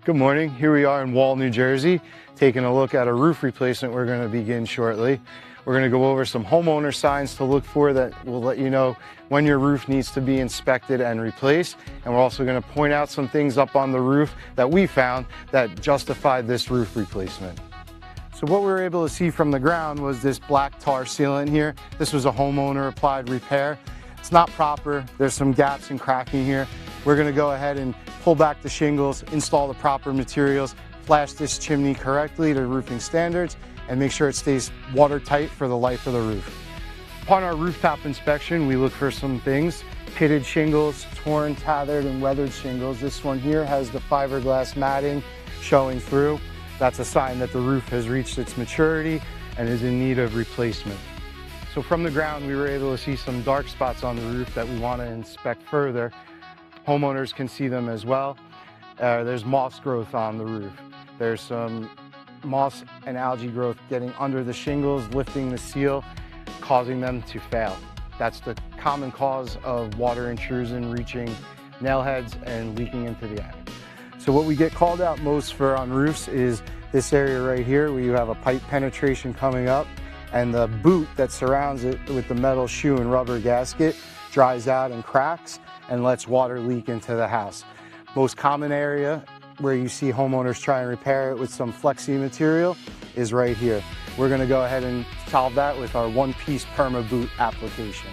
Good morning. Here we are in Wall, New Jersey, taking a look at a roof replacement we're going to begin shortly. We're going to go over some homeowner signs to look for that will let you know when your roof needs to be inspected and replaced. And we're also going to point out some things up on the roof that we found that justified this roof replacement. So what we were able to see from the ground was this black tar sealant here. This was a homeowner applied repair. It's not proper. There's some gaps and cracking here. We're going to go ahead and pull back the shingles, install the proper materials, flash this chimney correctly to roofing standards, and make sure it stays watertight for the life of the roof. Upon our rooftop inspection, we look for some things: pitted shingles, torn, tethered, and weathered shingles. This one here has the fiberglass matting showing through. That's a sign that the roof has reached its maturity and is in need of replacement. So from the ground, we were able to see some dark spots on the roof that we want to inspect further. Homeowners can see them as well. There's moss growth on the roof. There's some moss and algae growth getting under the shingles, lifting the seal, causing them to fail. That's the common cause of water intrusion reaching nail heads and leaking into the attic. So what we get called out most for on roofs is this area right here where you have a pipe penetration coming up and the boot that surrounds it with the metal shoe and rubber gasket dries out and cracks and lets water leak into the house. Most common area where you see homeowners try and repair it with some flexi material is right here. We're going to go ahead and solve that with our one-piece perma boot application.